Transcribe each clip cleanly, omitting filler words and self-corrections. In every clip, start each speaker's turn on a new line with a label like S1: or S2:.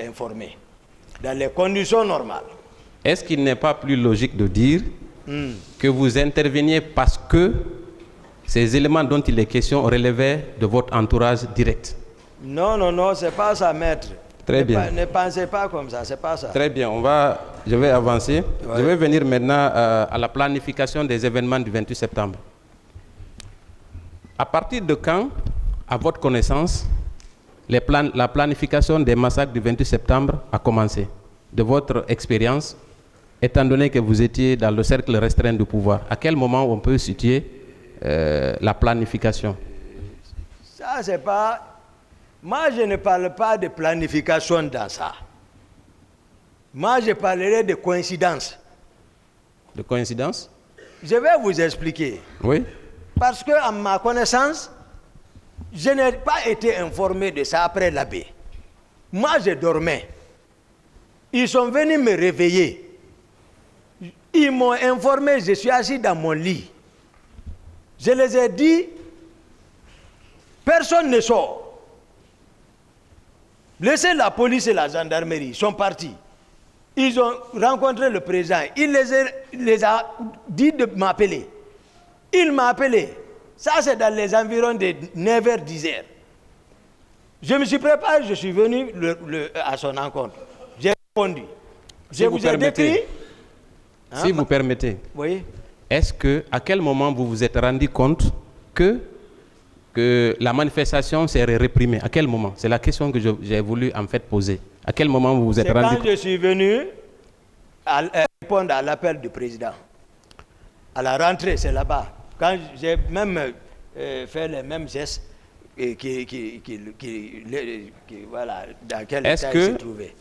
S1: informer, dans les conditions normales.
S2: Est-ce qu'il n'est pas plus logique de dire que vous interveniez parce que ces éléments dont il est question relevaient de votre entourage direct?
S1: Non, non, non, c'est pas ça, maître.
S2: Très bien.
S1: Ne pensez pas comme ça, c'est pas ça.
S2: Très bien, je vais avancer. Ouais. Je vais venir maintenant à la planification des événements du 28 septembre. À partir de quand, à votre connaissance, la planification des massacres du 28 septembre a commencé? De votre expérience, étant donné que vous étiez dans le cercle restreint du pouvoir, à quel moment on peut situer la planification?
S1: Ça, c'est pas... Moi, je ne parle pas de planification dans ça. Moi, je parlerai de coïncidence.
S2: De coïncidence?
S1: Je vais vous expliquer.
S2: Oui.
S1: Parce que, à ma connaissance, je n'ai pas été informé de ça après l'abbé. Moi, je dormais. Ils sont venus me réveiller. Ils m'ont informé, je suis assis dans mon lit. Je les ai dit, personne ne sort. Laissez la police et la gendarmerie, ils sont partis. Ils ont rencontré le président, il les a dit de m'appeler. Il m'a appelé. Ça, c'est dans les environs de 9h, 10h. Je me suis préparé, je suis venu à son encontre. J'ai répondu.
S2: Si
S1: je vous ai décrit.
S2: Si vous permettez.
S1: Oui.
S2: Est-ce que, à quel moment vous vous êtes rendu compte que la manifestation serait réprimée? À quel moment? C'est la question que j'ai voulu en fait poser. À quel moment vous vous êtes rendu compte?
S1: Quand je suis venu à répondre à l'appel du président. À la rentrée, c'est là-bas. Quand j'ai même fait les mêmes gestes voilà, dans quel état il se trouvait.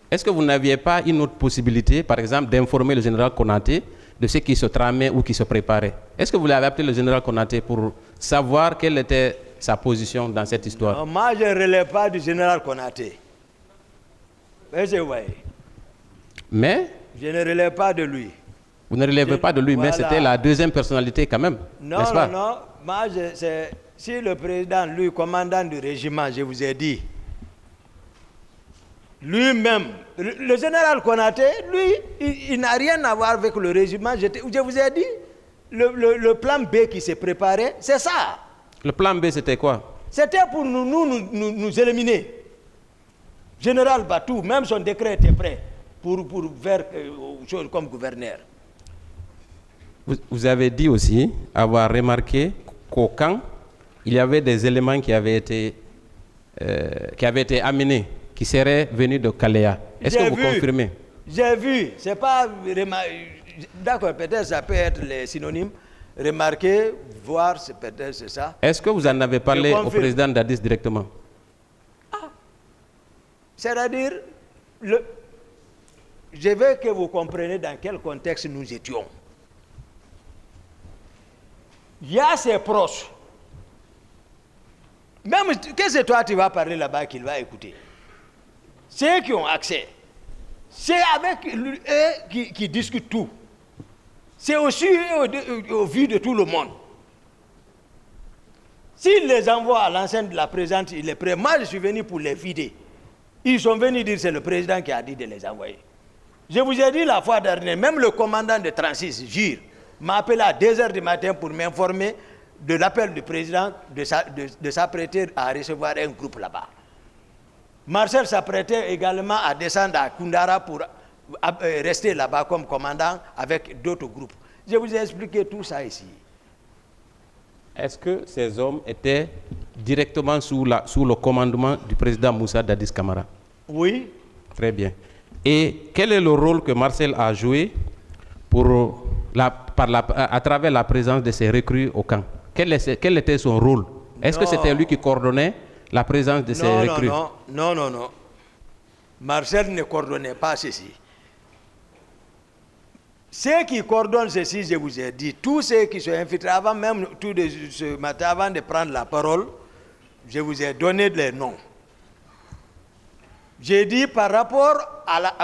S2: Est-ce que vous n'aviez pas une autre possibilité, par exemple, d'informer le général Konaté de ce qui se tramait ou qui se préparait? Est-ce que vous l'avez appelé le général Konaté pour savoir quelle était sa position dans cette histoire?
S1: Non, moi, je ne relève pas du général Konaté.
S2: Mais
S1: je ne relève pas de lui.
S2: Vous ne relèvez pas de lui, voilà. Mais c'était la deuxième personnalité quand même, n'est-ce pas?
S1: Non. Moi, si le président, lui, commandant du régiment, je vous ai dit, lui-même, le général Konaté, lui, il n'a rien à voir avec le régiment. Je vous ai dit, le plan B qui s'est préparé, c'est ça.
S2: Le plan B, c'était quoi?
S1: C'était pour nous éliminer. Général Batou, même son décret était prêt pour faire chose comme gouverneur.
S2: Vous avez dit aussi avoir remarqué qu'au camp, il y avait des éléments qui avaient été amenés, qui seraient venus de Kaléa. Est-ce que vous confirmez?
S1: J'ai vu. C'est pas... D'accord, peut-être ça peut être les synonymes. Remarquer, voir, peut-être c'est ça.
S2: Est-ce que vous en avez parlé au président d'Addis directement?
S1: C'est-à-dire, je veux que vous compreniez dans quel contexte nous étions. Il y a ses proches. Même que c'est toi qui vas parler là-bas qu'il va écouter. Ceux qui ont accès. C'est avec eux qui discutent tout. C'est aussi au vu de tout le monde. S'il les envoie à l'enceinte de la présidente, il est prêt. Moi, je suis venu pour les vider. Ils sont venus dire que c'est le président qui a dit de les envoyer. Je vous ai dit la fois dernière, même le commandant de 36, Jure, m'a appelé à 2h du matin pour m'informer de l'appel du président de s'apprêter à recevoir un groupe là-bas. Marcel s'apprêtait également à descendre à Koundara pour rester là-bas comme commandant avec d'autres groupes. Je vous ai expliqué tout ça ici.
S2: Est-ce que ces hommes étaient directement sous le commandement du président Moussa Dadis Camara?
S1: Oui.
S2: Très bien. Et quel est le rôle que Marcel a joué à travers la présence de ces recrues au camp? Quel était son rôle? Est-ce que c'était lui qui coordonnait la présence de ces recrues?
S1: Non. Marcel ne coordonnait pas ceci. Ceux qui coordonnent ceci, je vous ai dit, tous ceux qui sont infiltrés, avant même tout de ce matin, avant de prendre la parole, je vous ai donné les noms. J'ai dit par rapport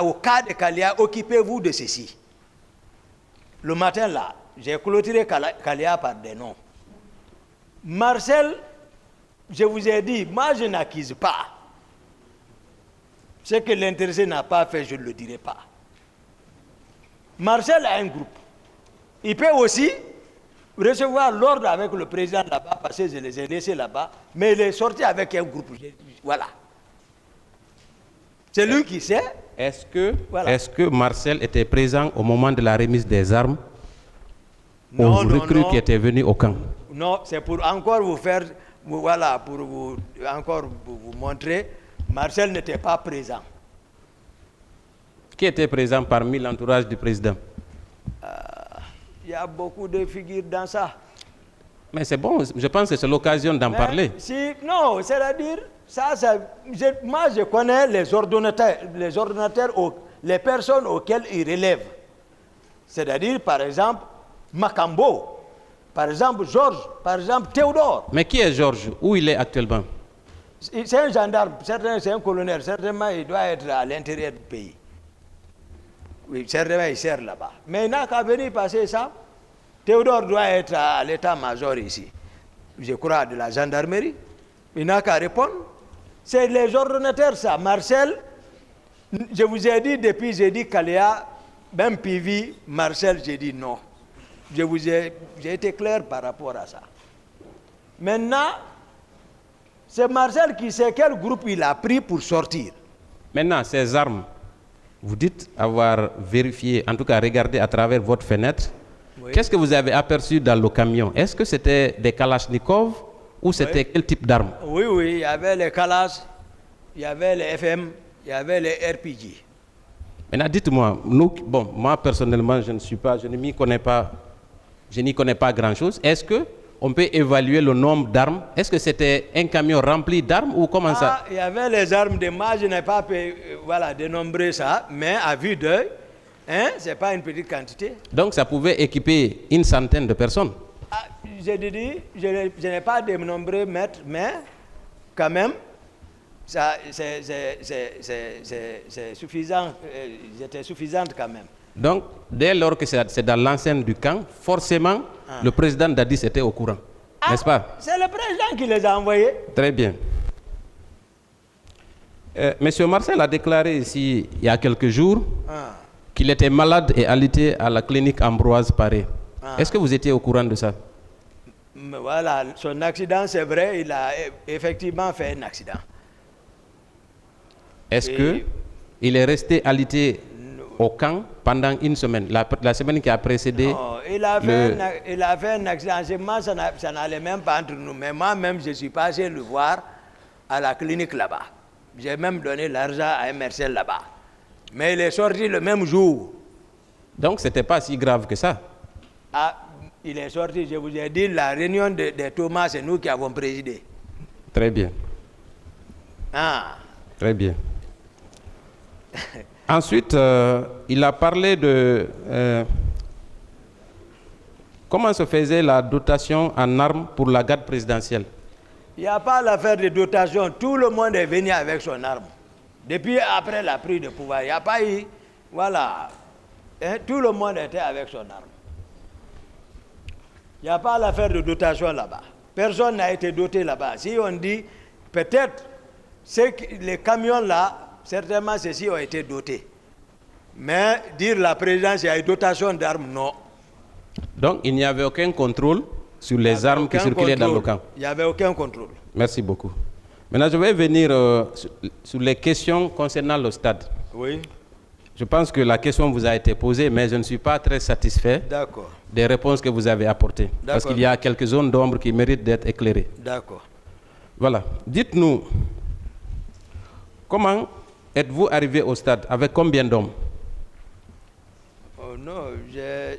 S1: au cas de Kalia, occupez-vous de ceci. Le matin là, j'ai clôturé Kalia par des noms. Marcel, je vous ai dit, moi je n'accuse pas. Ce que l'intéressé n'a pas fait, je ne le dirai pas. Marcel a un groupe. Il peut aussi recevoir l'ordre avec le président là-bas, parce que je les ai laissés là-bas, mais il est sorti avec un groupe. Voilà. C'est lui qui sait.
S2: Est-ce que Marcel était présent au moment de la remise des armes aux recrues qui étaient venus au camp?
S1: Non, c'est pour encore vous faire, voilà, pour vous montrer, Marcel n'était pas présent.
S2: Qui était présent parmi l'entourage du président?
S1: Il y a beaucoup de figures dans ça.
S2: Mais c'est bon, je pense que c'est l'occasion d'en parler.
S1: Non, c'est-à-dire, moi je connais les ordonnateurs, les personnes auxquelles ils relèvent. C'est-à-dire, par exemple, Macambo, par exemple, Georges, par exemple, Théodore.
S2: Mais qui est Georges? Où il est actuellement?
S1: C'est un gendarme, c'est un colonel, certainement il doit être à l'intérieur du pays. Oui, certainement il sert là-bas. Mais il n'a qu'à venir passer ça. Théodore doit être à l'état-major ici, je crois, de la gendarmerie. Il n'a qu'à répondre. C'est les ordonnateurs, ça. Marcel, je vous ai dit depuis, j'ai dit Kaléa, même Pivi, Marcel, j'ai dit non. J'ai été clair par rapport à ça. Maintenant, c'est Marcel qui sait quel groupe il a pris pour sortir.
S2: Maintenant, ces armes, vous dites avoir vérifié, en tout cas regardé à travers votre fenêtre. Oui. Qu'est-ce que vous avez aperçu dans le camion? Est-ce que c'était des Kalachnikov ou c'était quel type d'armes?
S1: Oui, il y avait les Kalash, il y avait les FM, il y avait les RPG.
S2: Maintenant, dites-moi, moi personnellement, je n'y connais pas grand-chose. Est-ce qu'on peut évaluer le nombre d'armes? Est-ce que c'était un camion rempli d'armes ou comment ça?
S1: Il y avait les armes de moi, je n'ai pas pu dénombrer ça, mais à vue d'œil, ce n'est pas une petite quantité.
S2: Donc ça pouvait équiper une centaine de personnes?
S1: Je n'ai pas dénombré, maître, mais quand même, c'est suffisant, j'étais suffisante quand même.
S2: Donc, dès lors que c'est dans l'enceinte du camp, forcément, le président Dadis était au courant, n'est-ce pas?
S1: C'est le président qui les a envoyés.
S2: Très bien. Monsieur Marcel a déclaré ici, il y a quelques jours, qu'il était malade et alité à la clinique Ambroise Paré. Est-ce que vous étiez au courant de ça?
S1: Voilà, son accident, c'est vrai, il a effectivement fait un accident.
S2: Est-ce qu'il est resté alité au camp pendant une semaine, la semaine qui a précédé?
S1: Non, il a fait un accident. Moi, ça n'allait même pas entre nous. Mais moi-même, je suis passé le voir à la clinique là-bas. J'ai même donné l'argent à un Marcel là-bas. Mais il est sorti le même jour.
S2: Donc, ce n'était pas si grave que ça?
S1: Il est sorti, je vous ai dit, la réunion de Thomas, c'est nous qui avons présidé.
S2: Très bien. Très bien. Ensuite, il a parlé de comment se faisait la dotation en armes pour la garde présidentielle.
S1: Il n'y a pas l'affaire de dotation. Tout le monde est venu avec son arme. Depuis après la prise de pouvoir, il n'y a pas eu... Voilà. Tout le monde était avec son arme. Il n'y a pas l'affaire de dotation là-bas. Personne n'a été doté là-bas. Si on dit, peut-être, les camions là, certainement ceux-ci ont été dotés. Mais dire la présidence, il y a une dotation d'armes, non.
S2: Donc il n'y avait aucun contrôle sur les armes qui circulaient dans le camp?
S1: Il n'y avait aucun contrôle.
S2: Merci beaucoup. Maintenant, je vais venir sur les questions concernant le stade.
S1: Oui.
S2: Je pense que la question vous a été posée, mais je ne suis pas très satisfait des réponses que vous avez apportées. Parce qu'il y a quelques zones d'ombre qui méritent d'être éclairées. D'accord. Voilà. Dites-nous, comment êtes-vous arrivé au stade? Avec combien d'hommes?
S1: Oh non,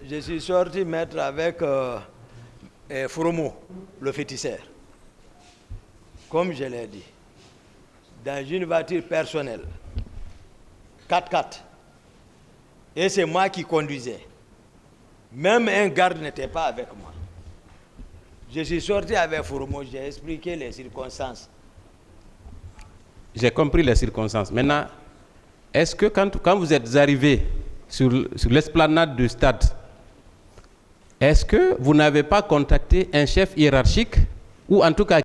S1: je suis sorti mettre avec Fromo, le féticheur. Comme je l'ai dit, dans une voiture personnelle, 4x4. Et c'est moi qui conduisais. Même un garde n'était pas avec moi. Je suis sorti avec Fromo, j'ai expliqué les circonstances.
S2: J'ai compris les circonstances. Maintenant, est-ce que quand vous êtes arrivé sur l'esplanade du stade, est-ce que vous n'avez pas contacté un chef hiérarchique ou en tout cas